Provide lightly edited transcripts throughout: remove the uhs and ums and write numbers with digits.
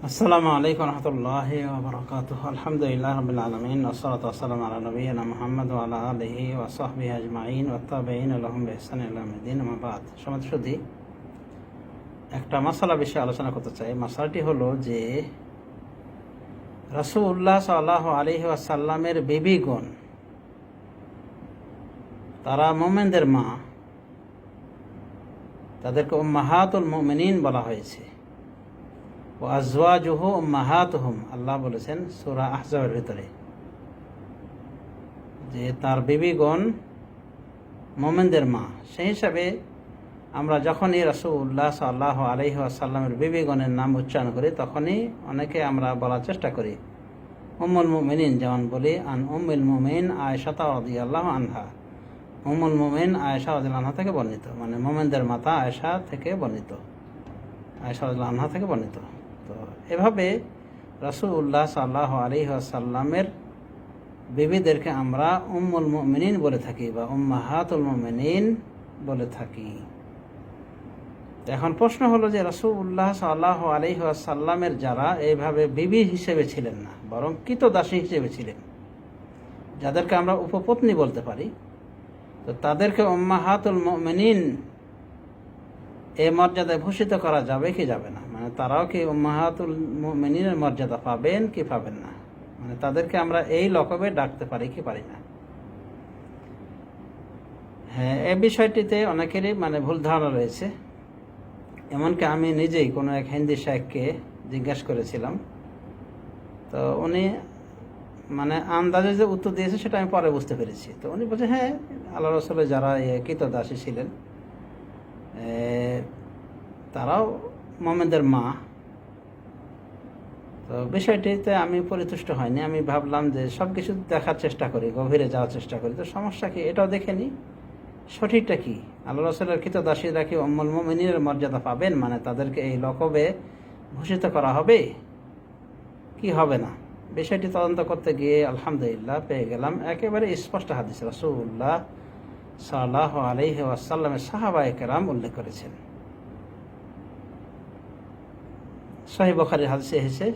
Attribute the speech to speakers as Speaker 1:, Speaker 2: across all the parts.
Speaker 1: আসসালামু আলাইকুম রহমতুল্লাহি ওয়া বারাকাতুহু। আলহামদুলিল্লাহ রাব্বিল আলামিন ওয়াসসালাতু ওয়াসসালামু আলা নবিয়িনা মুহাম্মদ ওয়া আলা আলিহি ওয়া সাহবিহি আজমাইন ওয়া তাবিঈনা লাহুম বিইহসান ইলা ইয়াউমিদ্দিন, আম্মা বা'দ। সমাজ সুধী, একটা মাসালা বিষয়ে আলোচনা করতে চাই। মাসালাটি হলো যে রাসূলুল্লাহ সাল্লাল্লাহু আলাইহি ওয়াসাল্লামের বিবিগণ, তারা মুমিনদের মা, তাদেরকে উম্মাহাতুল মুমিনিন বলা হয়েছে। ও আজওয়াজুহু উম্মাহাতুহুম, আল্লাহ বলেছেন সূরা আহজাবের ভিতরে যে তার বিবিগণ মুমিনদের মা। সেই হিসাবে আমরা যখনই রাসূলুল্লাহ সাল্লাল্লাহু আলাইহি ওয়াসাল্লামের বিবিগণের নাম উচ্চারণ করি তখনই অনেকে আমরা বলার চেষ্টা করি উম্মুল মুমিনিন, যেমন বলি আন উম্মুল মুমিন আয়েশা রাদিয়াল্লাহু আনহা। উম্মুল মুমিন আয়েশা রাদিয়াল্লাহু আনহা থেকে বর্ণিত, মানে মুমিনদের মাতা আয়েশা থেকে বর্ণিত, আয়েশা রাদিয়াল্লাহু আনহা থেকে বর্ণিত। তো এভাবে রাসূলুল্লাহ সাল্লাল্লাহু আলাইহি ওয়াসাল্লামের বিবিদেরকে আমরা উম্মুল মুমিনিন বলে থাকি বা উম্মাহাতুল মুমিনিন বলে থাকি। এখন প্রশ্ন হলো যে রাসূলুল্লাহ সাল্লাল্লাহু আলাইহি ওয়াসাল্লামের যারা এইভাবে বিবি হিসেবে ছিলেন না, বরং কৃতদাসী হিসেবে ছিলেন, যাদেরকে আমরা উপপত্নী বলতে পারি, তো তাদেরকে উম্মাহাতুল মুমিনিন এই মর্যাদায় ভূষিত করা যাবে কি যাবে না? মানে তারাও কি উম্মাহাতুল মুমিনিনের মর্যাদা পাবেন কি পাবেন না? মানে তাদেরকে আমরা এই লকবে ডাকতে পারি কি পারি না? হ্যাঁ, এই বিষয়টিতে অনেকেরই ভুল ধারণা রয়েছে। এমনকি আমি নিজেই কোনো এক হিন্দি শায়েখকে জিজ্ঞাসা করেছিলাম, তো উনি আন্দাজে যে উত্তর দিয়েছে সেটা আমি পরে বুঝতে পেরেছি। তো উনি বলছে হ্যাঁ, আল্লাহ রাসূলের যারা কৃতদাসী ছিলেন তারাও মুমিনদের মা। তো বিষয়টিতে আমি পরিতুষ্ট হয়নি। আমি ভাবলাম যে সব কিছু দেখার চেষ্টা করি, গভীরে যাওয়ার চেষ্টা করি। তো সমস্যা কি, এটাও দেখে নি সঠিকটা কি। আল্লাহ রাসূলের কৃতদাসীরা কি উম্মুল মুমিনিনের মর্যাদা পাবেন, মানে তাদেরকে এই লকবে ভূষিত করা হবে কি হবে না? বিষয়টি তদন্ত করতে গিয়ে আলহামদুলিল্লাহ পেয়ে গেলাম একেবারে স্পষ্ট হাদিস। রাসূলুল্লাহ সাল্লাল্লাহু আলাইহি ওয়াসাল্লামের সাহাবায়ে কেরাম উল্লেখ করেছেন। সহিহ বুখারীর হাদিসে এসেছে,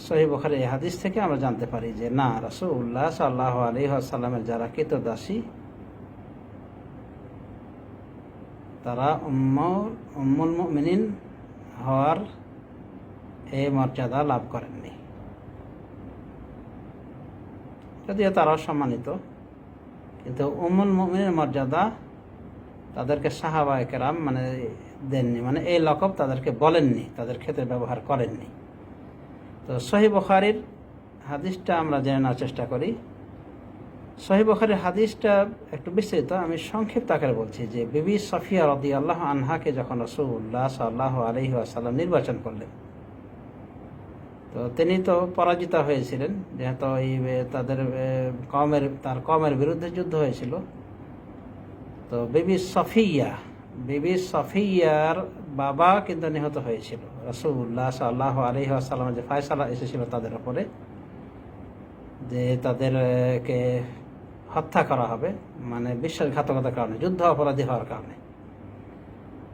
Speaker 1: সহিহ বুখারীর এই হাদিস থেকে আমরা জানতে পারি যে না, রাসূলুল্লাহ সাল্লাল্লাহু আলাইহি ওয়াসাল্লামের যারা কৃতদাসী তারা উম্মুল মুমিনিন হওয়ার এই মর্যাদা লাভ করেননি। যদিও তারাও সম্মানিত, কিন্তু উম্মুল মুমিনের মর্যাদা তাদেরকে সাহাবায়ে কেরাম দেননি, এই লকব তাদেরকে বলেননি, তাদের ক্ষেত্রে ব্যবহার করেননি। তো সহিহ বুখারীর হাদিসটা আমরা জেনে নেওয়ার চেষ্টা করি। সহিহ বুখারীর হাদিসটা একটু বিস্তৃত, আমি সংক্ষিপ্ত আকারে বলছি যে বিবি সাফিয়া রাদিয়াল্লাহু আনহাকে যখন রাসূলুল্লাহ সাল্লাল্লাহু আলাইহি ওয়াসাল্লাম নির্বাচন করলেন, তো তিনি তো পরাজিত হয়েছিলেন, যেহেতু তার কওমের বিরুদ্ধে যুদ্ধ হয়েছিল। তো বিবি সফিয়ার বাবা কিন্তু নিহত হয়েছিল। রাসূলুল্লাহ সাল্লাল্লাহু আলাইহি ওয়াসাল্লামের যে ফয়সালা এসেছিল তাদের উপরে যে তাদেরকে হত্যা করা হবে, বিশ্বাসঘাতকতার কারণে, যুদ্ধ অপরাধী হওয়ার কারণে।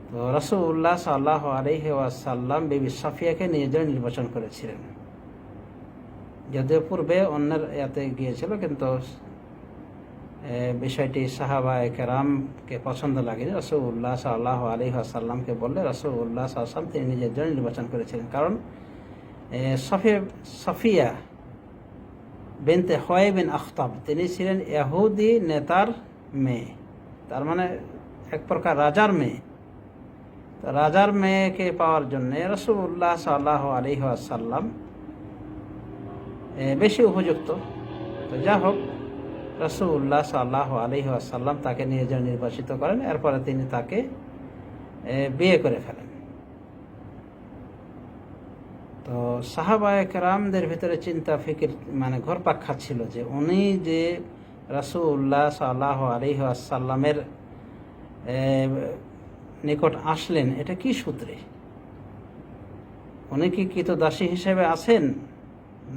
Speaker 1: তো রাসূলুল্লাহ সাল্লাল্লাহু আলাইহি ওয়াসাল্লাম বিবি সাফিয়াকে নিজের নির্বাচন করেছিলেন। যদিও পূর্বে অন্যের ইয়াতে গিয়েছিল, কিন্তু বিষয়টি সাহাবায়ে কেরামকে পছন্দ লাগেনি। রাসূলুল্লাহ সাল্লাল্লাহু আলাইহি ওয়াসাল্লামকে বললে রাসূলুল্লাহ সাল্লাল্লাহু আলাইহি ওয়াসাল্লাম তিনি নিজের জন্য নির্বাচন করেছিলেন। কারণ সাফিয়া বিনতে হুয়াই বিন আখতাব তিনি ছিলেন ইহুদি নেতার মেয়ে, তার এক প্রকার রাজার মেয়ে। তো রাজার মেয়েকে পাওয়ার জন্য রাসূলুল্লাহ সাল্লাল্লাহু আলাইহি ওয়াসাল্লাম বেশি উপযুক্ত। তো যা হোক, রাসূলুল্লাহ সাল্লাল্লাহু আলাইহি ওয়াসাল্লাম তাকে নিজে নির্বাচিত করেন। এরপরে তিনি তাকে বিয়ে করে ফেলেন। তো সাহাবায়ে কেরামদের ভিতরে চিন্তা ফিকির ঘুরপাক খাচ্ছিল যে উনি যে রাসূলুল্লাহ সাল্লাল্লাহু আলাইহি ওয়াসাল্লামের নিকট আসলেন, এটা কি সূত্রে? উনি কি কৃতদাসী হিসেবে আছেন,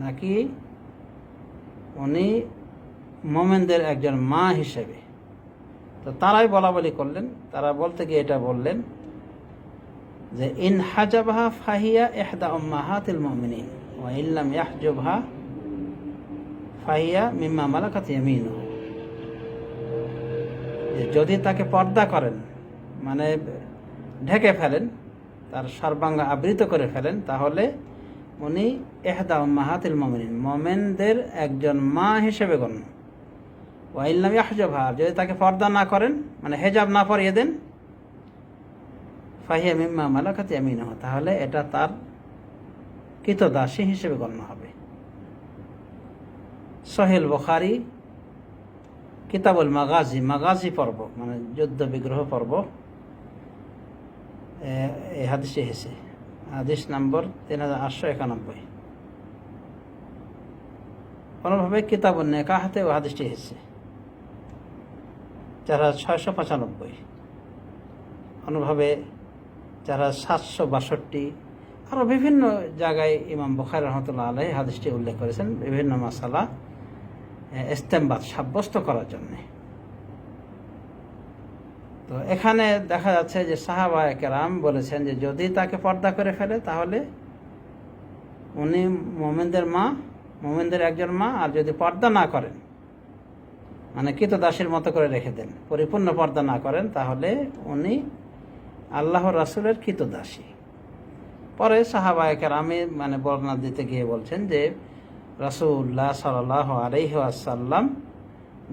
Speaker 1: নাকি উনি মুমিনদের একজন মা হিসেবে? তো তারাই বলা বলি করলেন। তারা বলতে গিয়ে এটা বললেন যে ইন হাজাবাহা ফাহিয়া ইহদা উম্মাহাতিল মুমিনিন ওয়া ইল্লাম ইয়াহজুবহা ফাহিয়া মিম্মা মালাকাত ইয়ামিনুহু, যদি তাকে পর্দা করেন মানে ঢেকে ফেলেন, তার সর্বাঙ্গ আবৃত করে ফেলেন, তাহলে উনি ইহদা উম্মাহাতিল মুমিনিন, মুমিনদের একজন মা হিসেবে গণ্য। ওয়া ইল্লাম ইয়াহজুবহা, যদি তাকে পর্দা না করেন মানে হেজাব না পরিয়ে দেন, ফাহিয়া মিম্মা মালাকাত ইয়ামিনুহু, তাহলে এটা তার কৃতদাসী হিসেবে গণ্য হবে। সহিহ বুখারী কিতাবুল মাগাজি, মাগাজি পর্ব মানে যুদ্ধ বিগ্রহ পর্ব, এই হাদিসে এসেছে, হাদিস নম্বর 3891। কোনোভাবে কিতাবুন নিকাহতে ও হাদিসটি এসেছে 4695, অনুভাবে 4762, আরও বিভিন্ন জায়গায় ইমাম বুখারী রহমতুল্লাহ আলাইহি হাদিসটি উল্লেখ করেছেন বিভিন্ন মাসালা ইস্তেমবাত সাব্যস্ত করার জন্য। তো এখানে দেখা যাচ্ছে যে সাহাবায়ে কেরাম বলেছেন যে যদি তাকে পর্দা করে ফেলে তাহলে উনি মুমিনদের মা, মুমিনদের একজন মা, আর যদি পর্দা না করেন মানে কৃতদাসীর মতো করে রেখে দেন, পরিপূর্ণ পর্দা না করেন, তাহলে উনি আল্লাহর রাসূলের কৃতদাসী। পরে সাহাবায়ে কেরামে মানে বর্ণনা দিতে গিয়ে বলছেন যে রাসূলুল্লাহ সাল্লাল্লাহু আলাইহি ওয়াসাল্লাম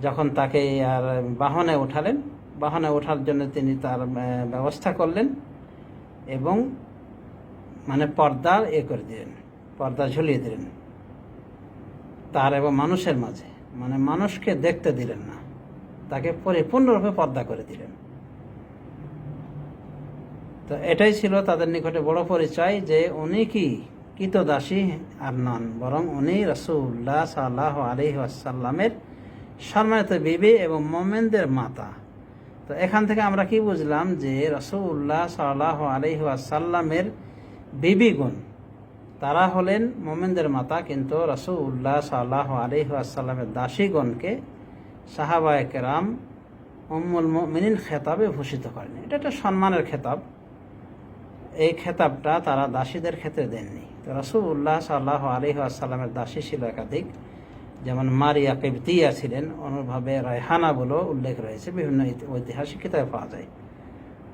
Speaker 1: যখন তাকে আর বাহনে উঠালেন, বাহনে ওঠার জন্য তিনি তার ব্যবস্থা করলেন এবং মানে পর্দা করে দিলেন, পর্দা ঝুলিয়ে দিলেন তার এবং মানুষের মাঝে, মানে মানুষকে দেখতে দিলেন না, তাকে পরিপূর্ণরূপে পর্দা করে দিলেন। তো এটাই ছিল তাদের নিকটে বড় পরিচয় যে উনি কি কৃতদাসী আর নন, বরং উনি রাসূলুল্লাহ সাল্লাল্লাহু আলাইহি ওয়াসাল্লামের সম্মানিত বিবি এবং মুমিনদের মাতা। তো এখান থেকে আমরা কি বুঝলাম যে রাসূলুল্লাহ সাল্লাল্লাহু আলাইহি ওয়াসাল্লামের বিবিগণ তারা হলেন মুমিনদের মাতা, কিন্তু রাসূলুল্লাহ সাল্লাল্লাহু আলাইহি ওয়াসাল্লামের দাসীগণকে সাহাবায়ে কেরাম উম্মুল মুমিনিন খেতাবে ভূষিত করেন। এটা একটা সম্মানের খেতাব, এই খেতাবটা তারা দাসীদের ক্ষেত্রে দেননি। তো রাসূলুল্লাহ সাল্লাল্লাহু আলাইহি ওয়াসাল্লামের দাসী ছিল একাধিক, যেমন মারিয়া কিবতিয়া ছিলেন, অনুভাবে রায়হানা বলেও উল্লেখ রয়েছে, বিভিন্ন ঐতিহাসিক কিতাবে পাওয়া যায়,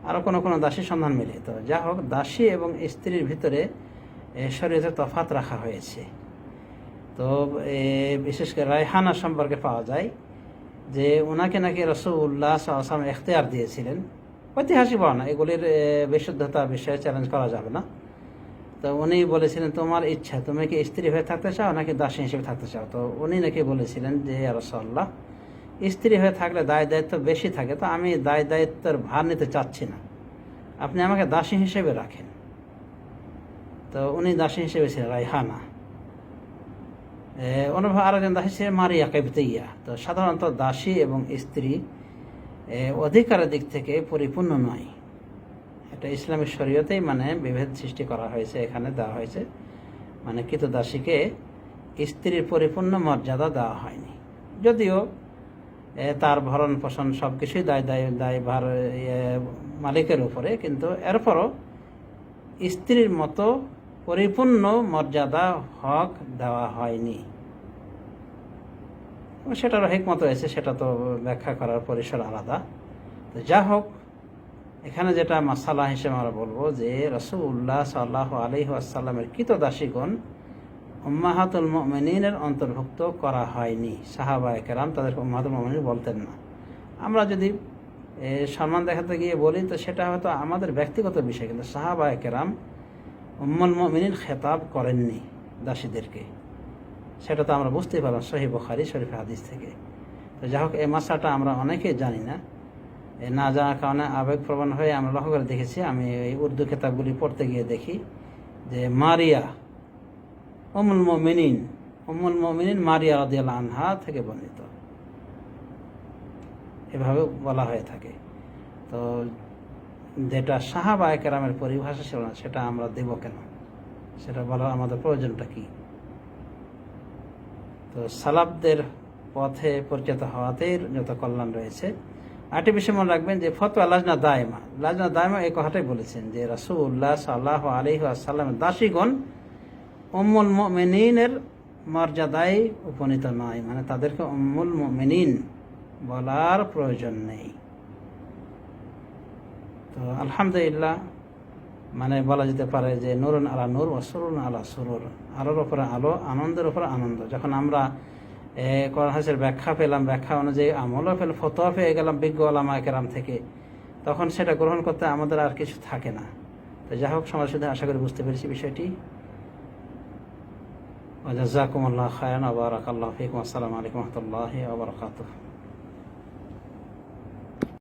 Speaker 1: আরও কোনো কোনো দাসী সন্ধান মিলে। তো যা হোক, দাসী এবং স্ত্রীর ভিতরে শরীয়তে তফাৎ রাখা হয়েছে। তো বিশেষ করে রায়হানা সম্পর্কে পাওয়া যায় যে ওনাকে নাকি রাসূলুল্লাহ সাল্লাল্লাহু আলাইহি ওয়াসাল্লাম ইখতিয়ার দিয়েছিলেন, ঐতিহাসিক বর্ণনা, এগুলির বিশুদ্ধতা বিষয়ে চ্যালেঞ্জ করা যাবে না। তো উনি বলেছিলেন তোমার ইচ্ছা, তুমি কি স্ত্রী হয়ে থাকতে চাও নাকি দাসী হিসেবে থাকতে চাও? তো উনি নাকি বলেছিলেন যে ইয়া রাসূলুল্লাহ, স্ত্রী হয়ে থাকলে দায় দায়িত্ব বেশি থাকে, তো আমি দায় দায়িত্বের ভার নিতে চাচ্ছি না, আপনি আমাকে দাসী হিসেবে রাখেন। তো উনি দাসী হিসেবে ছিলেন রায়হানা। অনুভব আরেকজন দাসী ছিলেন মারিয়া কিবতিয়া। তো সাধারণত দাসী এবং স্ত্রী অধিকারের দিক থেকে পরিপূর্ণ নয়, এটা ইসলামিক শরীয়তেই মানে বিভেদ সৃষ্টি করা হয়েছে, এখানে দেওয়া হয়েছে, মানে কৃতদাসীকে স্ত্রীর পরিপূর্ণ মর্যাদা দেওয়া হয়নি, যদিও তার ভরণ পোষণ সব কিছুই দায়ভার মালিকের উপরে, কিন্তু এরপরও স্ত্রীর মতো পরিপূর্ণ মর্যাদা হক দেওয়া হয়নি। সেটারও হিকমত রয়েছে, সেটা তো ব্যাখ্যা করার পরিসর আলাদা। তো যা হোক, এখানে যেটা মাসালা হিসেবে আমরা বলবো যে রাসূলুল্লাহ সাল্লাল্লাহু আলাইহি ওয়াসাল্লামের কৃতদাসীগণ উম্মাহাতুল মুমিনিনের অন্তর্ভুক্ত করা হয়নি। সাহাবায়ে কেরাম তাদেরকে উম্মাহাতুল মুমিনিন বলতেন না। আমরা যদি সম্মান দেখাতে গিয়ে বলি তো সেটা হয়তো আমাদের ব্যক্তিগত বিষয়, কিন্তু সাহাবায়ে কেরাম উম্মুল মুমিনিন খেতাব করেননি দাসীদেরকে, সেটা তো আমরা বুঝতেই পারলাম সহিহ বুখারী শরীফ হাদিস থেকে। তো যাই হোক, এই মাসাটা আমরা অনেকেই জানি না, না জানার কারণে আবেগপ্রবণ হয়ে আমরা লক্ষ্য করে দেখেছি, আমি এই উর্দু কিতাবগুলি পড়তে গিয়ে দেখি যে মারিয়া উম্মুল মুমিনিন মারিয়া রাদিয়াল্লাহু আনহা থেকে বর্ণিত, এভাবে বলা হয়ে থাকে। তো যেটা সাহাবায়ে কেরামের পরিভাষা ছিল না, সেটা আমরা দেব কেন? সেটা বলার আমাদের প্রয়োজনটা কি? তো সালাফদের পথে পরিচিত হওয়াতেই যত কল্যাণ রয়েছে, আরেকটি বিষয় মনে রাখবেন যে ফতোয়া লাজনা দায়মা এই কথাটাই বলেছেন যে রাসূলুল্লাহ সাল্লাল্লাহু আলাইহি ওয়াসাল্লামের দাসীগণ উম্মুল মুমিনিনের মর্যাদায় উপনীত নয়, মানে তাদেরকে উম্মুল মুমিনিন বলার প্রয়োজন নেই। তো আলহামদুলিল্লাহ, মানে বলা যেতে পারে যে নূরুন আলা নূর ওয়া সুরুরুন আলা সুরুর, আলোর উপরে আলো, আনন্দের উপরে আনন্দ। যখন আমরা কোরআন হাদিসের ব্যাখ্যা পেলাম, ব্যাখ্যা অনুযায়ী আমলও পেলাম, ফতোয়া পেয়ে গেলাম বিজ্ঞ ওলামায়ে কেরাম থেকে, তখন সেটা গ্রহণ করতে আমাদের আর কিছু থাকে না। তো যাই হোক, সমাজ শুধু আশা করি বুঝতে পেরেছি বিষয়টি। ওয়া জাযাকুমুল্লাহু খায়রান ওয়া বারাকাল্লাহু ফীকুম। আসসালামু আলাইকুম ওয়া রাহমাতুল্লাহি ওয়া বারাকাতুহু।